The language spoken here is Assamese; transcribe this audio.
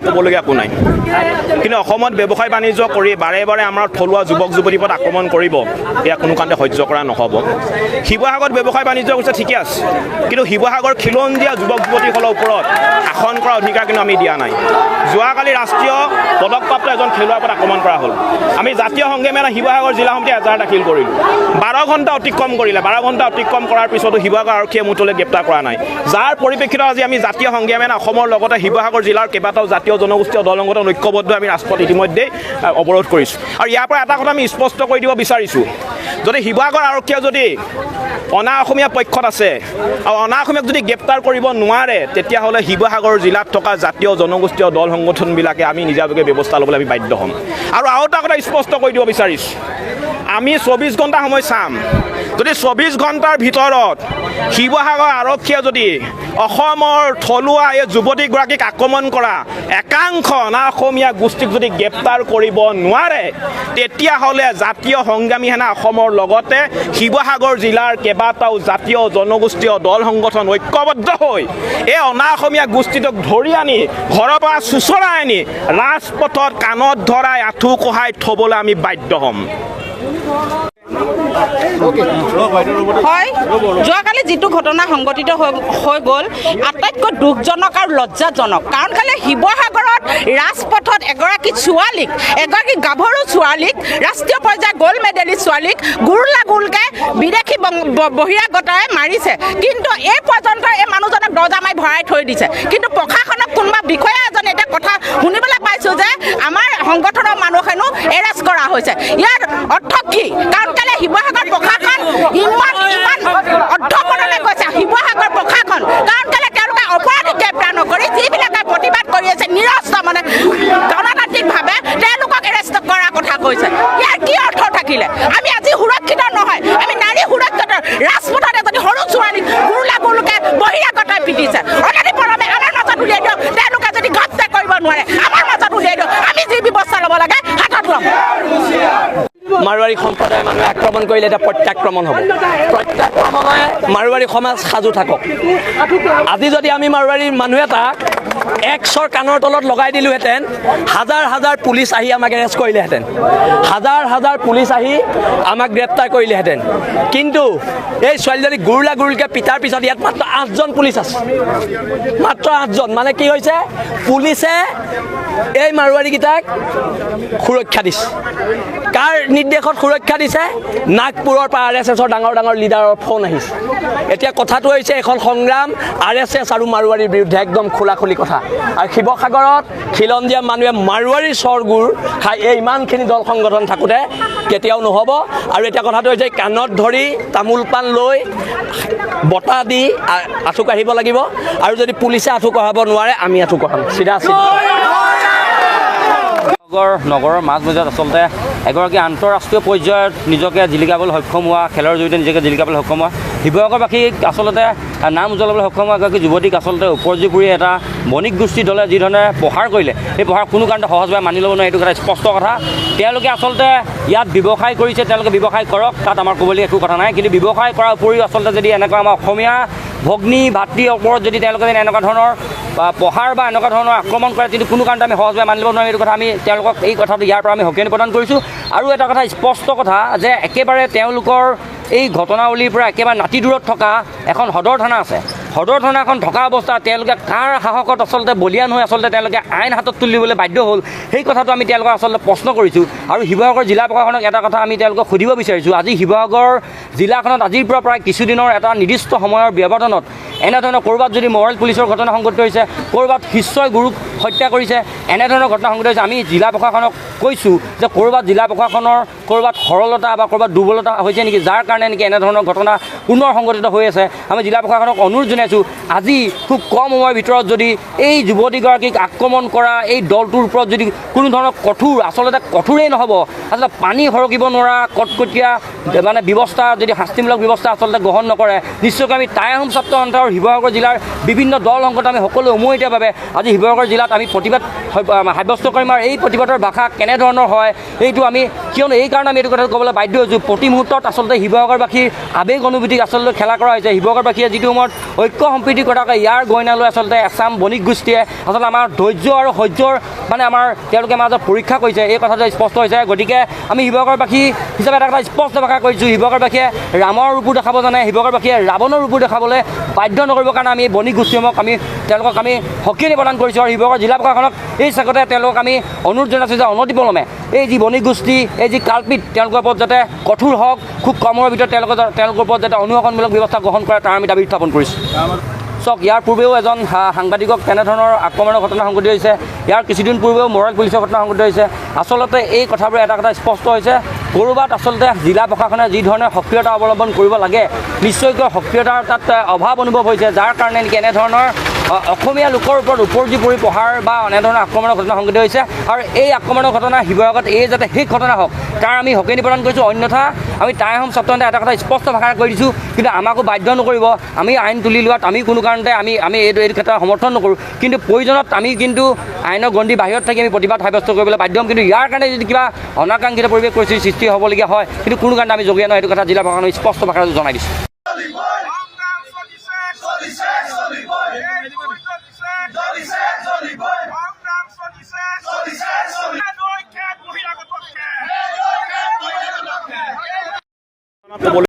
ক'বলগীয়া একো নাই কিন্তু অসমত ব্যৱসায় বাণিজ্য কৰি বাৰে বাৰে আমাৰ থলুৱা যুৱক যুৱতীৰ ওপৰত আক্ৰমণ কৰিব এয়া কোনো কাৰণতে সহ্য কৰা নহ'ব শিৱসাগৰত ব্যৱসায় বাণিজ্য কৰিছে ঠিকে আছে কিন্তু শিৱসাগৰ খিলঞ্জীয়া যুৱক যুৱতীসকলৰ ওপৰত শাসন কৰাৰ অধিকাৰ কিন্তু আমি দিয়া নাই যোৱাকালি ৰাষ্ট্ৰীয় পদকপ্ৰাপ্ত এজন খেলুৱৈৰ ওপৰত আক্ৰমণ কৰা হ'ল আমি জাতীয় সংগ্ৰামী শিৱসাগৰ জিলা সমিতিয়ে এজাহাৰ দাখিল কৰিলোঁ 12 ঘণ্টা অতিক্ৰম কৰিলে 12 ঘণ্টা অতিক্ৰম কৰাৰ পিছতো শিৱসাগৰ আৰক্ষীয়ে মুঠলৈ গ্ৰেপ্তাৰ কৰা নাই যাৰ পৰিপ্ৰেক্ষিতত আজি আমি জাতীয় সংগ্ৰামী অসমৰ লগতে শিৱসাগৰ জিলাৰ কেইবাটাও জাতীয় জনগোষ্ঠীয় দল সংগঠন ঐক্যবদ্ধ আমি ৰাজপথ ইতিমধ্যে অৱৰোধ কৰিছোঁ আৰু ইয়াৰ পৰা এটা কথা আমি স্পষ্ট কৰি দিব বিচাৰিছোঁ যদি শিৱসাগৰ আৰক্ষীয়ে যদি অনা অসমীয়া পক্ষত আছে আৰু অনা অসমীয়াক যদি গ্ৰেপ্তাৰ কৰিব নোৱাৰে তেতিয়াহ'লে শিৱসাগৰ জিলাত থকা জাতীয় জনগোষ্ঠীয় দল সংগঠনবিলাকে আমি নিজাববীয়া ব্যৱস্থা ল'বলৈ আমি বাধ্য হ'ম আৰু এটা কথা স্পষ্ট কৰি দিব বিচাৰিছোঁ আমি 24 ঘণ্টা সময় চাম যদি 24 ঘণ্টাৰ ভিতৰত শিৱসাগৰ আৰক্ষীয়ে যদি অসমৰ থলুৱা এই যুৱতীগৰাকীক আক্ৰমণ কৰা একাংশ অনা অসমীয়া গোষ্ঠীক যদি গ্ৰেপ্তাৰ কৰিব নোৱাৰে তেতিয়াহ'লে জাতীয় সংগ্ৰামী সেনা অসমৰ লগতে শিৱসাগৰ জিলাৰ কেইবাটাও জাতীয় জনগোষ্ঠীয় দল সংগঠন ঐক্যবদ্ধ হৈ এই অনা অসমীয়া গোষ্ঠীটোক ধৰি আনি ঘৰৰ পৰা চুচৰাই আনি ৰাজপথত কাণত ধৰাই আঁঠু কঢ়াই থ'বলৈ আমি বাধ্য হ'ম হয় যোৱাকালি যিটো ঘটনা সংঘটিত হৈ গ'ল আটাইতকৈ দুখজনক আৰু লজ্জাজনক কাৰণ কেলৈ শিৱসাগৰত ৰাজপথত এগৰাকী গাভৰু ছোৱালীক ৰাষ্ট্ৰীয় পৰ্যায়ৰ গ'ল্ড মেডেলিষ্ট ছোৱালীক গুলকে বিদেশী বহিৰাগতাই মাৰিছে কিন্তু এই পৰ্যন্ত এই মানুহজনক দৰ্জা মাৰি ভৰাই থৈ দিছে কিন্তু প্ৰশাসনক কোনোবা বিষয়া এজনে এটা কথা শুনিবলৈ পাইছোঁ যে আমাৰ সংগঠনৰ মানুহ হেনো এৰেষ্ট কৰা হৈছে ইয়াৰ অৰ্থ কি কাৰণ কেলৈ শিৱসাগৰ প্ৰশাসন ইমান অধ্যপনলৈ গৈছে শিৱসাগৰ প্ৰশাসন কাৰণ কেলৈ তেওঁলোকে অপৰাধী গ্ৰেপ্তাৰ নকৰি যিবিলাকে প্ৰতিবাদ কৰি আছে নিৰস্ত মানে গণতান্ত্ৰিকভাৱে তেওঁলোকক এৰেষ্ট কৰাৰ কথা কৈছে ইয়াৰ কি অৰ্থ থাকিলে আমি আজি সুৰক্ষিত নহয় আমি নাৰী সুৰক্ষিত ৰাজপথত এজনী সৰু ছোৱালীক গুলকে বহিৰাগতাই পিটিছে অনাদি পৰমে আমাৰ মাজত উলিয়াই দিয়ক তেওঁলোকে যদি গ্ৰেপ্তাৰ কৰিব নোৱাৰে আমাৰ মাজত উলিয়াই দিয়ক আমি যি ব্যৱস্থা ল'ব লাগে হাতত ল'ম মাৰোৱাৰী সম্প্ৰদায়ে মানুহে আক্ৰমণ কৰিলে এতিয়া প্ৰত্যাক্ৰমণ হ'ব প্ৰত্যাক্ৰমণে মাৰোৱাৰী সমাজ সাজু থাকক আজি যদি আমি মাৰোৱাৰী মানুহ এটাক এক্সৰ কাণৰ তলত লগাই দিলোহেঁতেন হাজাৰ পুলিচ আহি আমাক এৰেষ্ট কৰিলেহেঁতেন হাজাৰ পুলিচ আহি আমাক গ্ৰেপ্তাৰ কৰিলেহেঁতেন কিন্তু এই ছোৱালীজনী গুলকে পিটাৰ পিছত ইয়াত মাত্ৰ 8জন পুলিচ আছে মাত্ৰ 8জন মানে কি হৈছে পুলিচে এই মাৰোৱাৰীকেইটাক সুৰক্ষা দিছে কাৰ নিৰ্দেশত সুৰক্ষা দিছে নাগপুৰৰ পৰা RSSৰ ডাঙৰ লিডাৰৰ ফোন আহিছে এতিয়া কথাটো হৈছে এখন সংগ্ৰাম RSS আৰু মাৰোৱাৰীৰ বিৰুদ্ধে একদম খোলাখুলি কথা আৰু শিৱসাগৰত খিলঞ্জীয়া মানুহে মাৰোৱাৰীৰ স্বৰগুৰ খাই এই ইমানখিনি দল সংগঠন থাকোঁতে কেতিয়াও নহ'ব আৰু এতিয়া কথাটো হৈছে কাণত ধৰি তামোল পাণ লৈ বঁটা দি আঁঠু কাঢ়িব লাগিব আৰু যদি পুলিচে আঁঠু কঢ়াব নোৱাৰে আমি আঁঠু কঢ়াম চিধা নগৰৰ মাজমজিয়াত আচলতে এগৰাকী আন্তঃৰাষ্ট্ৰীয় পৰ্যায়ত নিজকে জিলিকাবলৈ সক্ষম হোৱা খেলৰ জৰিয়তে নিজকে জিলিকাবলৈ সক্ষম হোৱা শিৱসাগৰবাসীক আচলতে নাম উজ্বলাবলৈ সক্ষম হোৱা এগৰাকী যুৱতীক আচলতে উপৰ্যুপুৰী এটা বণিক গোষ্ঠী দলে যিধৰণে প্ৰহাৰ কৰিলে সেই প্ৰহাৰ কোনো কাৰণতে সহজভাৱে মানি ল'ব নোৱাৰে এইটো এটা স্পষ্ট কথা তেওঁলোকে আচলতে ইয়াত ব্যৱসায় কৰিছে তেওঁলোকে ব্যৱসায় কৰক তাত আমাৰ ক'বলৈ একো কথা নাই কিন্তু ব্যৱসায় কৰাৰ উপৰিও আচলতে যদি এনেকুৱা আমাৰ অসমীয়া ভগ্নী ভাতৃৰ ওপৰত যদি তেওঁলোকে এনেকুৱা ধৰণৰ প্ৰহাৰ বা এনেকুৱা ধৰণৰ আক্ৰমণ কৰে কিন্তু কোনো কাৰণতে আমি সহজভাৱে মানি ল'ব নোৱাৰোঁ এইটো কথা আমি তেওঁলোকক এই কথাটো ইয়াৰ পৰা আমি সকিয়ানি প্ৰদান কৰিছোঁ আৰু এটা কথা স্পষ্ট কথা যে একেবাৰে তেওঁলোকৰ এই ঘটনাৱলীৰ পৰা একেবাৰে নাতি দূৰত থকা এখন সদৰ থানা আছে সদৰ থানাখন থকা অৱস্থাত তেওঁলোকে কাৰ সাহসত আচলতে বলিয়ান হৈ আচলতে তেওঁলোকে আইন হাতত তুলিবলৈ বাধ্য হ'ল সেই কথাটো আমি তেওঁলোকক আচলতে প্ৰশ্ন কৰিছোঁ আৰু শিৱসাগৰ জিলা প্ৰশাসনক এটা কথা আমি তেওঁলোকক সুধিব বিচাৰিছোঁ আজি শিৱসাগৰ জিলাখনত আজিৰ পৰা প্ৰায় কিছুদিনৰ এটা নিৰ্দিষ্ট সময়ৰ ব্যৱধানত এনেধৰণৰ ক'ৰবাত যদি মৰেল পুলিচৰ ঘটনা সংঘটিত হৈছে ক'ৰবাত শিষ্যই গুৰুক হত্যা কৰিছে এনেধৰণৰ ঘটনা সংঘটিত হৈছে আমি জিলা প্ৰশাসনক কৈছোঁ যে ক'ৰবাত জিলা প্ৰশাসনৰ ক'ৰবাত সৰলতা বা ক'ৰবাত দুৰ্বলতা হৈছে নেকি যাৰ কাৰণে নেকি এনেধৰণৰ ঘটনা পুনৰ সংঘটিত হৈ আছে আমি জিলা প্ৰশাসনক অনুৰোধ জনাইছোঁ আজি খুব কম সময়ৰ ভিতৰত যদি এই যুৱতীগৰাকীক আক্ৰমণ কৰা এই দলটোৰ ওপৰত যদি কোনো ধৰণৰ কঠোৰ আচলতে কঠোৰেই নহ'ব আচলতে পানী সৰকিব নোৱাৰা কটকটীয়া মানে ব্যৱস্থা যদি শাস্তিমূলক ব্যৱস্থা আচলতে গ্ৰহণ নকৰে নিশ্চয়কৈ আমি টাই আহোম ছাত্ৰ সন্থাৰ শিৱসাগৰ জিলাৰ বিভিন্ন দল সংগঠন আমি সকলো উমৈহতীয়াভাৱে আজি শিৱসাগৰ জিলাত আমি প্ৰতিবাদ সাব্যস্ত কৰিম আৰু এই প্ৰতিবাদৰ ভাষা কেনেধৰণৰ হয় এইটো আমি কিয়নো এইকাৰণে আমি এইটো কথা ক'বলৈ বাধ্য হৈছোঁ প্ৰতি মুহূৰ্তত আচলতে শিৱসাগৰবাসীৰ আৱেগ অনুভূতিক আচলতে খেলা কৰা হৈছে শিৱসাগৰবাসীয়ে যিটো সময়ত ঐক্য সম্প্ৰীতি কথাকে ইয়াৰ গইনালৈ আচলতে এচাম বণিক গোষ্ঠীয়ে আচলতে আমাৰ ধৈৰ্য আৰু সহ্যৰ মানে আমাৰ তেওঁলোকে মাজত পৰীক্ষা কৰিছে এই কথাটো স্পষ্ট হৈছে গতিকে আমি শিৱসাগৰবাসী হিচাপে এটা কথা স্পষ্ট ভাষা কৰিছোঁ শিৱসাগৰবাসীয়ে ৰামৰ ৰূপো দেখাব জানে শিৱসাগৰবাসীয়ে ৰাৱণৰ ৰূপো দেখাবলৈ বাধ্য নকৰিবৰ কাৰণে আমি বণিক গোষ্ঠীসমূহক তেওঁলোকক আমি সকিয়নি প্ৰদান কৰিছোঁ আৰু শিৱসাগৰ জিলা প্ৰশাসনক এই চেগতে তেওঁলোকক আমি অনুৰোধ জনাইছোঁ যে অনতিপলমে এই যি বণিক গোষ্ঠী এই যি কালপিত তেওঁলোকৰ ওপৰত যাতে কঠোৰ হওক খুব কম সময়ৰ ভিতৰত তেওঁলোকৰ ওপৰত যাতে অনুশাসনমূলক ব্যৱস্থা গ্ৰহণ কৰে তাৰ আমি দাবী উত্থাপন কৰিছোঁ চাওক ইয়াৰ পূৰ্বেও এজন সাংবাদিকক তেনেধৰণৰ আক্ৰমণৰ ঘটনা সংঘটিত হৈছে ইয়াৰ কিছুদিন পূৰ্বেও মৰাণ পুলিচৰ ঘটনা সংঘটিত হৈছে আচলতে এই কথাবোৰ এটা কথা স্পষ্ট হৈছে ক'ৰবাত আচলতে জিলা প্ৰশাসনে যি ধৰণে সক্ৰিয়তা অৱলম্বন কৰিব লাগে নিশ্চয়কৈ সক্ৰিয়তাৰ তাত অভাৱ অনুভৱ হৈছে যাৰ কাৰণে নেকি এনেধৰণৰ অসমীয়া লোকৰ ওপৰত উপৰ্জি পৰি পঢ়াৰ বা এনেধৰণৰ আক্ৰমণৰ ঘটনা সংঘটিত হৈছে আৰু এই আক্ৰমণৰ ঘটনা শিৱসাগৰত এই যাতে শেষ ঘটনা হওক তাৰ আমি সকিয়নি প্ৰদান কৰিছোঁ অন্যথা আমি টাই আহোম ছাত্ৰ সন্থাই এটা কথা স্পষ্ট ভাষাৰে কৈ দিছোঁ কিন্তু আমাকো বাধ্য নকৰিব আমি আইন তুলি লোৱাত আমি কোনো কাৰণতে আমি এইটো ক্ষেত্ৰত সমৰ্থন নকৰোঁ কিন্তু প্ৰয়োজনত আমি কিন্তু আইনৰ গণ্ডি বাহিৰত থাকি আমি প্ৰতিবাদ সাব্যস্ত কৰিবলৈ বাধ্য হ'ম কিন্তু ইয়াৰ কাৰণে যদি কিবা অনাকাংক্ষিত পৰিৱেশ পৰিস্থিতিৰ সৃষ্টি হ'বলগীয়া হয় কিন্তু কোনো কাৰণতে আমি যোগীয়া নহয় এইটো কথা জিলা প্ৰশাসনে স্পষ্ট ভাষাৰে জনাই দিছোঁ